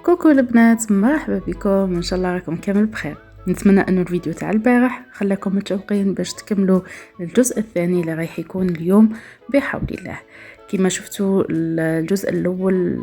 كوكو البنات، مرحبا بكم. ان شاء الله راكم كامل بخير. نتمنى انه الفيديو تاع البارح خلاكم متشوقين باش تكملوا الجزء الثاني اللي رايح يكون اليوم بحول الله. كما شفتوا الجزء الاول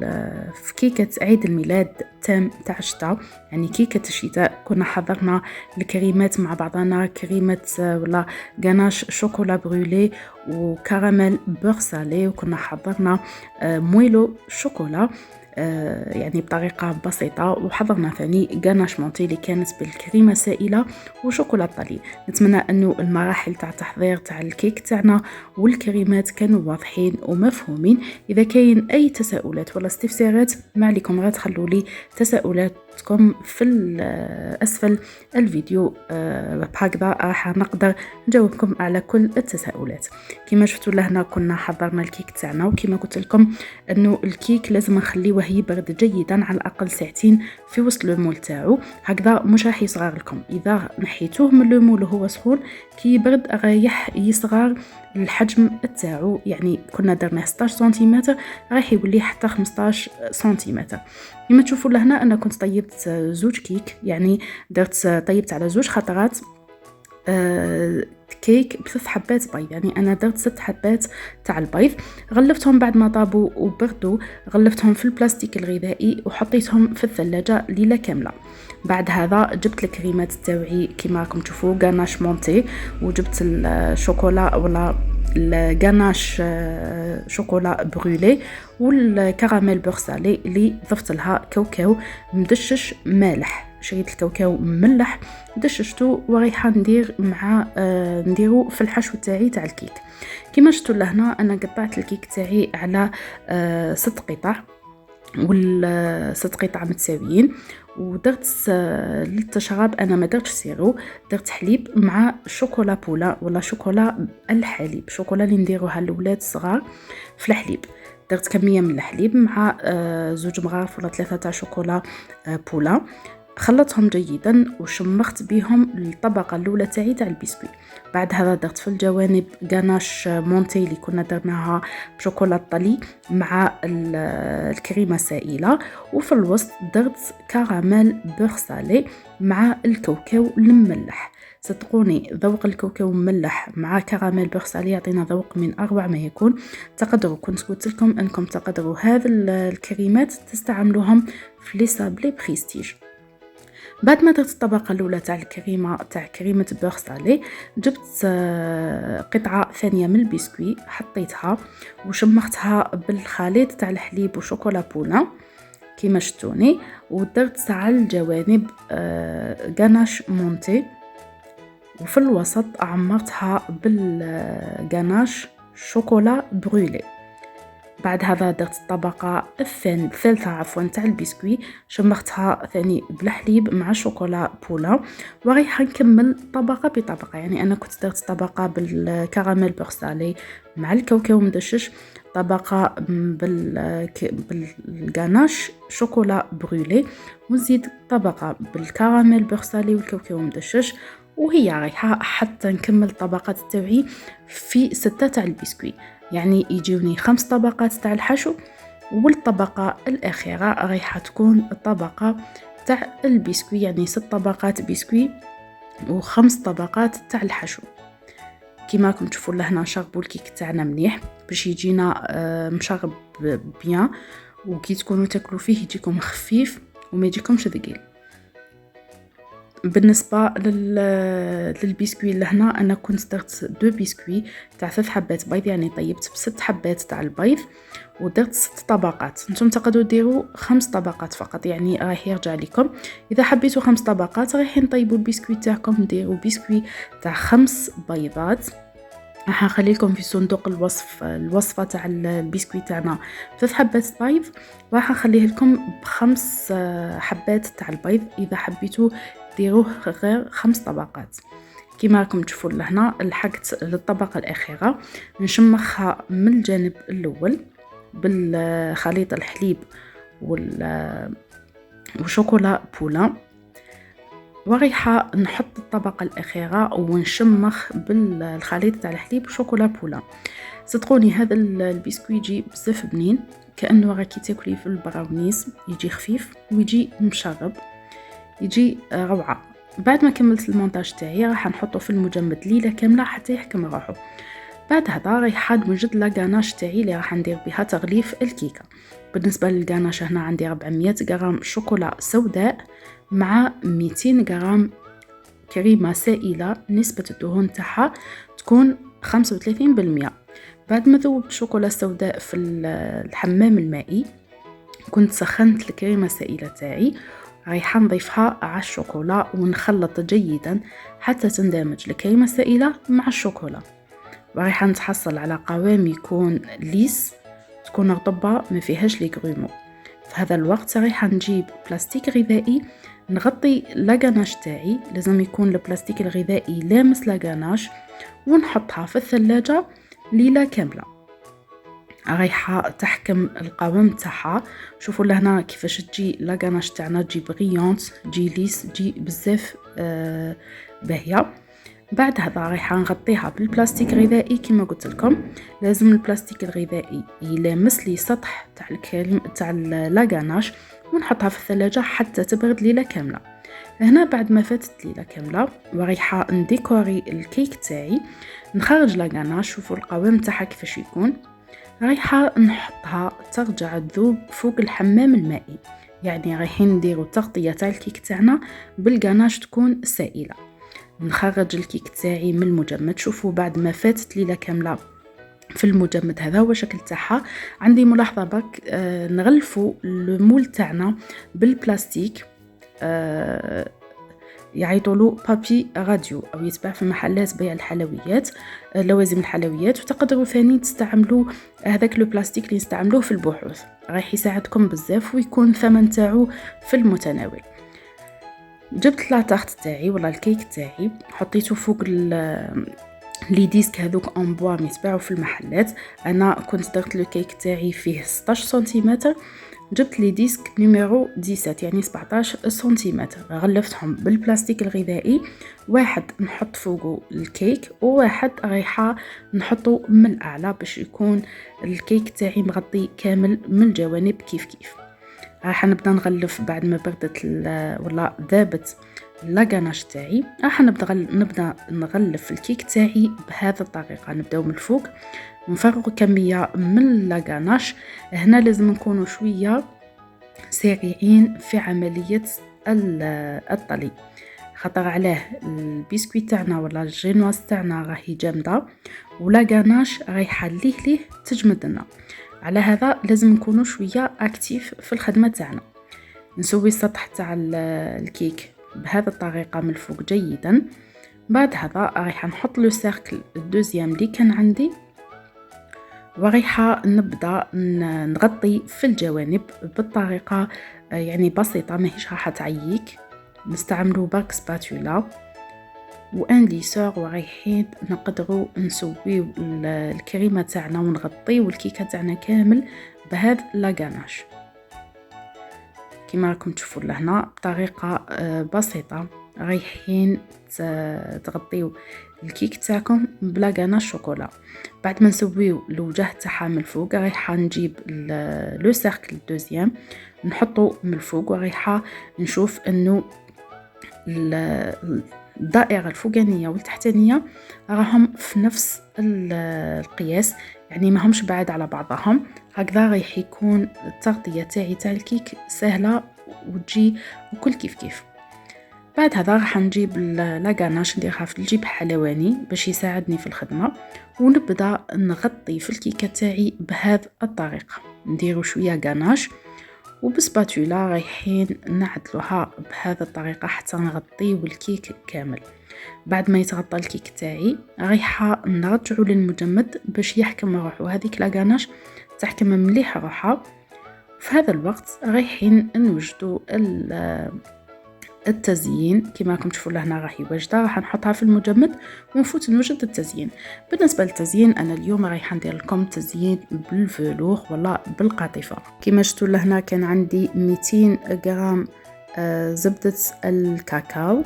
في كيكه عيد الميلاد تام تاع الشتاء، يعني كيكه الشتاء، كنا حضرنا الكريمات مع بعضنا، كريمه ولا غاناش شوكولا برولي وكراميل بور سالي، وكنا حضرنا مويلو شوكولا يعني بطريقة بسيطة، وحضرنا ثاني غاناش مونتي اللي كانت بالكريمة سائلة وشوكولا طلي. نتمنى أنه المراحل تاع تحضير تاع الكيك تاعنا والكريمات كانوا واضحين ومفهومين. إذا كاين أي تساؤلات ولا استفسارات ما عليكم غير تخلوا لي تساؤلاتكم في أسفل الفيديو، بهكذا راح نقدر نجاوبكم على كل التساؤلات. كما شفتوا لهنا كنا حضرنا الكيك تاعنا، وكما قلت لكم انه الكيك لازم نخليوه يبرد جيدا على الاقل ساعتين في وسط المول تاعو، هكذا مش راح يصغر لكم. اذا نحيتوه من المول وهو سخون كي يبرد رايح يصغر الحجم تاعو، يعني كنا درنا 16 سنتيمتر راح يولي حتى 15 سنتيمتر. كما تشوفوا لهنا انا كنت طيبت زوج كيك، يعني طيبت على زوج خطرات كيك ب3 حبات بيض، يعني انا درت 6 حبات تاع البيض، غلفتهم بعد ما طابوا وبردوا، غلفتهم في البلاستيك الغذائي وحطيتهم في الثلاجه ليله كامله. بعد هذا جبت الكريمات تاوعي كما راكم تشوفوا غاناش مونتي، وجبت الشوكولا ولا الغاناش شوكولا برولي والكراميل بور سالي اللي ضفت لها كاوكاو مدشش مالح. شريت الكاوكاو مملح دششته ورايحه نديرو في الحشو تاعي تاع الكيك. كما شفتوا لهنا انا قطعت الكيك تاعي على 6 قطع، وال6 قطع متساويين، ودرت للتشراب انا ما درتش سيرو، درت حليب مع شوكولا بولا ولا شوكولا الحليب، شوكولا اللي نديروها الاولاد الصغار في الحليب. درت كميه من الحليب مع 2 مغارف ولا 3 تاع شوكولا بولا، خلطهم جيدا وشمخت بهم الطبقه الاولى تاعي تاع البسكوي. بعد هذا درت في الجوانب غاناش مونتي اللي كنا درناها بشوكولا طلي مع الكريمه سائله، وفي الوسط درت كراميل بور سالي مع الكاوكاو المملح. صدقوني ذوق الكاوكاو مملح مع كراميل بور سالي يعطينا ذوق من اروع ما يكون. تقدروا كنت قلت لكم انكم تقدروا هذه الكريمات تستعملوهم في لي سابلي بريستيج. بعد ما درت الطبقه الاولى تاع الكريمه تاع كريمه بور سالي، جبت قطعه ثانيه من البسكوي حطيتها وشمختها بالخليط تاع الحليب وشوكولا بولا كيما شفتوني، ودرت على الجوانب غاناش مونتي، وفي الوسط عمرتها بالغاناش شوكولا برولي. بعد هذا درت الطبقه الثالثه تاع البسكوي، شمختها ثاني بالحليب مع شوكولا بولا، ورايحه نكمل طبقه بطبقه. يعني انا كنت درت طبقه بالكراميل بور سالي مع الكاوكاو مدشش، طبقه بالغاناش شوكولا برولي، ونزيد طبقه بالكراميل بور سالي والكاوكاو مدشش، وهي رايحه حتى نكمل الطبقات تاعي في 6 تاع البسكوي. يعني يجيوني 5 طبقات تاع الحشو، والطبقة الأخيرة رايحة تكون الطبقة تاع البسكوي، يعني 6 طبقات بسكوي و5 طبقات تاع الحشو. كما راكم تشوفوا لهنا نشربوا الكيك تاعنا مليح باش يجينا مشرب بيان، وكي تكونوا تاكلوا فيه يجيكم خفيف وما يجيكمش ثقيل. بالنسبه للبسكوي لهنا انا كنت درت 2 بسكوي تاع 3 حبات بيض، يعني طيبت ب6 حبات تاع البيض ودرت 6 طبقات. نتوما تقدروا ديروا 5 طبقات فقط، يعني راح يرجع لكم. اذا حبيتوا 5 طبقات راح نطيبوا البسكوي تاعكم، ديروا بسكوي تاع 5 بيضات. راح نخلي لكم في صندوق الوصفه تاع البسكوي تاعنا 3 حبات بيض، وراح نخليه لكم ب5 حبات تاع البيض. اذا حبيتوا ديروه غير 5 طبقات. كما راكم تشوفوا لهنا لحقت للطبقه الاخيره، نشمخها من الجانب الاول بالخليط الحليب وشوكولا بولا، وريحه نحط الطبقه الاخيره ونشمخ بالخليط تاع الحليب وشوكولا بولا. صدقوني هذا البسكويت يجي بزاف بنين، كأنه راكي تاكلي في البراونيز، يجي خفيف ويجي مشرب، يجي روعة. بعد ما كملت المونتاج تاعي راح نحطه في المجمد ليلة كاملة حتى يحكم روحه. بعد هذا رايحة نوجد لا غاناش تاعي اللي راح ندير بها تغليف الكيكة. بالنسبة للغاناش هنا عندي 400 غرام شوكولا سوداء مع 200 غرام كريمة سائلة نسبة الدهون تاعها تكون 35%. بعد ما ذوب الشوكولا السوداء في الحمام المائي، كنت سخنت الكريمة السائلة تاعي، رايحة نضيفها على الشوكولا ونخلط جيدا حتى تندمج الكريمة السائلة مع الشوكولا، ورايحة نتحصل على قوام يكون ليس، تكون رطبة ما فيهاش لي غرومو. في هذا الوقت رايحة نجيب بلاستيك غذائي نغطي لاغاناش تاعي، لازم يكون البلاستيك الغذائي لامس لاغاناش، ونحطها في الثلاجة ليلة كاملة. رايحة تحكم القوام تاعها، شوفوا لهنا كيفاش تجي لاغاناش تاعنا، تجي بريونت، تجي ليس، تجي بزاف باهية. بعد هذا رايحة نغطيها بالبلاستيك الغذائي كما قلت لكم، لازم البلاستيك الغذائي يلامس لي سطح تاع الكريم تاع لاغاناش، ونحطها في الثلاجة حتى تبرد ليلة كاملة. هنا بعد ما فاتت ليلة كاملة ورايحة نديكوري الكيك تاعي، نخرج لاغاناش، شوفوا القوام تاعها كيفاش يكون. رايحة نحطها ترجع تذوب فوق الحمام المائي، يعني رايحين نديرو تغطية تاع الكيك تاعنا بالغاناش تكون سائلة. نخرج الكيك تاعي من المجمد، شوفوا بعد ما فاتت ليلة كاملة في المجمد، هذا هو شكل تاعها. عندي ملاحظة برك، نغلفوا المول تاعنا بالبلاستيك، يعيطولو بابي راديو، او يتباع في محلات بيع الحلويات، لوازم الحلويات، وتقدروا ثاني تستعملوا هذاك لو بلاستيك اللي نستعملوه في البحوث، رايح يساعدكم بزاف ويكون ثمن تاعو في المتناول. جبت لا تارت تاعي ولا الكيك تاعي، حطيته فوق لي ديسك هذوك اون بوا يتباعوا في المحلات. انا كنت درت لو كيك تاعي فيه 16 سنتيمتر، جبت لي ديسك نيميرو 17 يعني 17 سنتيمتر، غلفتهم بالبلاستيك الغذائي، واحد نحط فوقه الكيك وواحد رايحة نحطه من الأعلى باش يكون الكيك تاعي مغطي كامل من الجوانب كيف كيف. راح نبدا نغلف بعد ما بردت ولا ذابت لاغاناش تاعي، راح نبدا نغلف الكيك تاعي بهذه الطريقه. نبداو من الفوق، نفرغ كميه من اللاغاناش. هنا لازم نكونوا شويه سريعين في عمليه الطلي، خاطر علاه البسكويت تاعنا ولا الجينواز تاعنا راهي جامده ولاغاناش رايحه ليه تجمد لنا، على هذا لازم نكونوا شويه اكتيف في الخدمه تاعنا. نسوي السطح تاع الكيك بهذه الطريقه من الفوق جيدا. بعد هذا رايحه نحط لو سيركل الدوزيام اللي كان عندي، ورايحه نبدا نغطي في الجوانب بالطريقه يعني بسيطه ماهيش راح تعييك. نستعملوا برك سباتولا وان ليسور، ورايحين نقدروا نسويو الكريمه تاعنا ونغطيو الكيكه تاعنا كامل بهذا لاغاناش كما راكم تشوفوا لهنا بطريقه بسيطه. رايحين تغطيو الكيك تاعكم بلاغاناش شوكولا. بعد ما نسويو الوجه تاعها من الفوق، رايحه نجيب لو سيركل الدوزيام نحطو من الفوق، ورايحه نشوف انه الدائرة الفوقانية والتحتانية راهم في نفس القياس، يعني ما همش بعاد على بعضهم. هكذا رايح يكون التغطية تاعي تاع الكيك سهلة وتجي وكل كيف كيف. بعد هذا راح نجيب لاغاناش نديرها في الجيب حلواني باش يساعدني في الخدمة، ونبدا نغطي في الكيكة تاعي بهذه الطريقة. نديرو شوية غاناش وبسباتولا رايحين نعدلوها بهذه الطريقة حتى نغطيو الكيك كامل. بعد ما يتغطى الكيك تاعي رايحة نرجعو للمجمد باش يحكم روحو، هذيك لاغاناش تحكم مليح روحها. في هذا الوقت رايحين نوجدو التزيين كما راكم تشوفوا لهنا راهي واجده، راح نحطها في المجمد ونفوت نوجد التزيين. بالنسبه للتزيين انا اليوم رايحه ندير لكم تزيين بالفلوغ ولا بالقاطفه. كما شفتوا لهنا كان عندي 200 غرام زبده الكاكاو،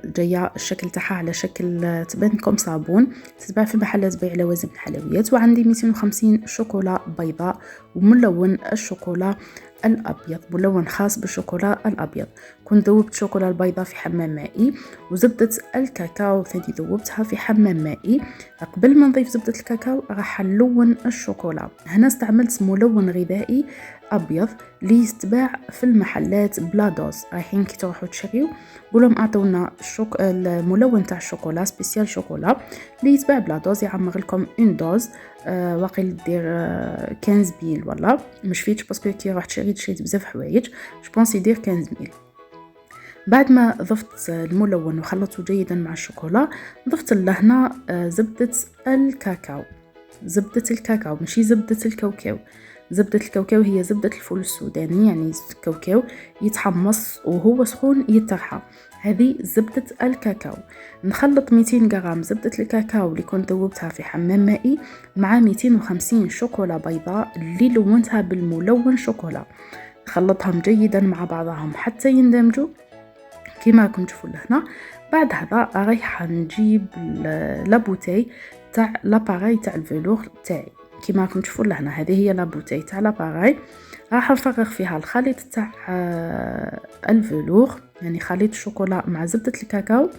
جايه الشكل تاعها على شكل تبان كوم صابون، تتباع في محلات بيع لوازم الحلويات. وعندي 250 شوكولا بيضاء وملون الشوكولا الابيض، ملون خاص بالشوكولا الابيض. كنت ذوبت شوكولا البيضاء في حمام مائي، وزبدة الكاكاو ثاني ذوبتها في حمام مائي. قبل ما نضيف زبدة الكاكاو راح نلون الشوكولا. هنا استعملت ملون غذائي ابيض اللي يتباع في المحلات بلا دوز. رايحين كي تروحوا تشريو قولهم اعطونا الملون تاع الشوكولا سبيسيال شوكولا اللي يتباع بلا دوز، يعمر لكم اون دوز واقيل دير 15 ميل ولا مش فيتش، باسكو كي رحت شريت بزاف حوايج جوبونس يدير 15 ميل. بعد ما ضفت الملون وخلطته جيدا مع الشوكولا، ضفت لهنا زبدة الكاكاو. زبدة الكاكاو ماشي زبدة الكاوكاو. زبدة الكاوكاو هي زبدة الفول السوداني، يعني الكاوكاو يتحمص وهو سخون يترحى. هذه زبدة الكاكاو. نخلط 200 غرام زبدة الكاكاو اللي كنت ذوبتها في حمام مائي مع 250 شوكولا بيضاء اللي لونتها بالملون شوكولا. نخلطهم جيدا مع بعضهم حتى يندمجوا كما راكم تشوفوا لهنا. بعد هذا رايح نجيب لابوتاي تاع لاباراي تاع الفلور تاعي كما راكم تشوفوا لهنا. هذه هي لابوتاي تاع لاباراي، راح نفرغ فيها الخليط تاع الفلور، يعني خليط الشوكولا مع زبدة الكاكاو،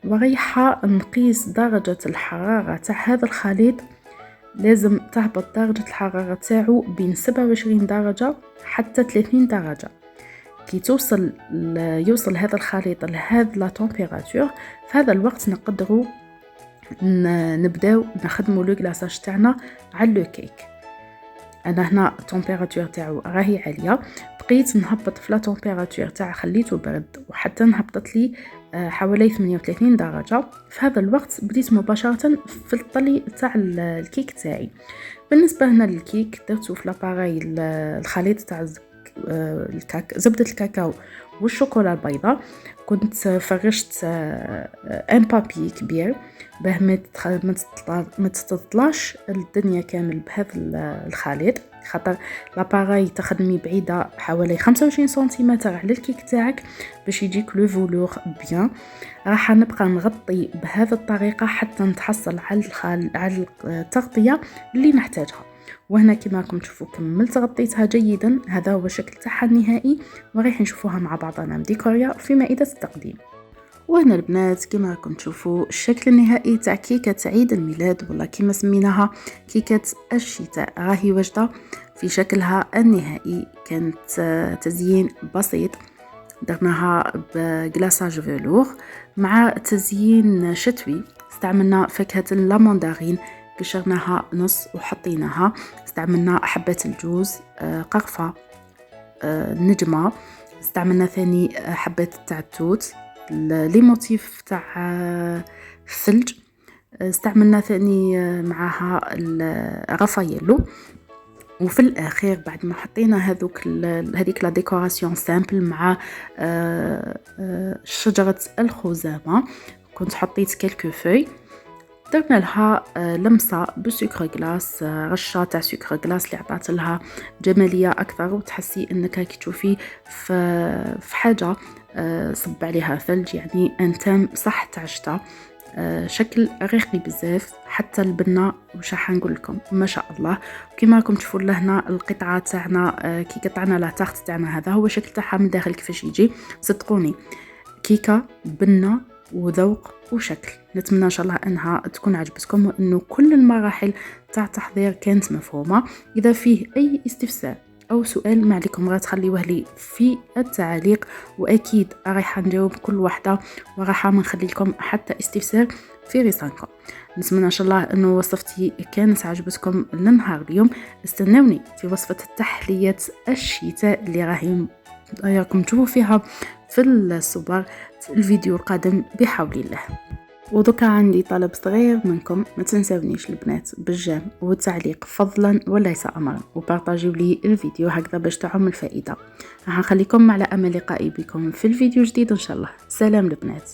ورايحة نقيس درجة الحرارة تاع هذا الخليط. لازم تهبط درجة الحرارة تاعو بين 27 درجة حتى 30 درجة. كي يوصل هذا الخليط لهذا لا تمبيراتور، في هذا الوقت نقدروا نبداو نخدموا لو غلاصاج تاعنا على لو كيك. انا هنا التمبيراتور تاعو راهي عاليه، بقيت نهبط في لا تمبيراتور تاع خليته برد وحتى نهبطت لي حوالي 38 درجه. في هذا الوقت بديت مباشره في الطلي تاع الكيك تاعي. بالنسبه هنا للكيك درتو في لاباراي الخليط تاع زبدة الكاكاو والشوكولا البيضاء. كنت فرشت ان بابي كبير باه ما تتطلاش الدنيا كامل بهذا الخليط، خاطر لاباراي تخدمي بعيدة حوالي 25 سنتيمتر على الكيك تاعك باش يجيك لو فولور بيان. راح نبقى نغطي بهذه الطريقة حتى نتحصل على التغطية اللي نحتاجها. وهنا كما راكم تشوفوا كملت غطيتها جيدا. هذا هو الشكل تاعها النهائي، ورايح نشوفوها مع بعضنا مديكوريا في مائدة التقديم. وهنا البنات كما راكم تشوفوا الشكل النهائي تاع كيكة عيد الميلاد، والله كما سميناها كيكة الشتاء، راهي واجدة في شكلها النهائي. كانت تزيين بسيط، درناها بغلاصاج فيلور مع تزيين شتوي. استعملنا فاكهة اللامندارين، قشرناها نص وحطيناها. استعملنا حبة الجوز، قرفة، نجمة. استعملنا ثاني حبة تاع التوت، لي موتيف تاع الثلج. استعملنا ثاني معها الرافاييلو. وفي الاخير بعد ما حطينا هذيك لا ديكوراسيون سامبل مع شجرة الخزامة، كنت حطيت كلكو فوي، درنا لها لمسة بسكر غلاس، رشة تاع سكر غلاس اللي عطات لها جمالية أكثر، وتحسي أنك كي تشوفي في حاجة صب عليها ثلج، يعني أنتم صح تاع الشتا. شكل رقيق بزاف، حتى البنة وش راح نقول لكم ما شاء الله. كما راكم تشوفوا لهنا القطعة تاعنا كي قطعنا لا تاخت تاعنا، هذا هو شكل تاعها من داخل كيفاش يجي. صدقوني كيكة بنة وذوق وشكل. نتمنى ان شاء الله انها تكون عجبتكم، وانه كل المراحل تاع التحضير كانت مفهومه. اذا فيه اي استفسار او سؤال ما عليكم غير تخليوه لي في التعليق، واكيد راح نجاوب كل واحده، وراح ما نخلي لكم حتى استفسار في رسالتكم. نتمنى ان شاء الله انه وصفتي كانت عجبتكم لنهار اليوم. استنوني في وصفه التحليات الشتاء اللي راكم تشوفوا فيها في الصور في الفيديو القادم بحول الله. ودوكا عندي طلب صغير منكم، ما تنساونيش البنات بالجيم والتعليق فضلا وليس امرا، وبارطاجيو لي الفيديو هكذا باش تعم الفائده. راح نخليكم على امل لقائي بكم في الفيديو جديد ان شاء الله. سلام البنات.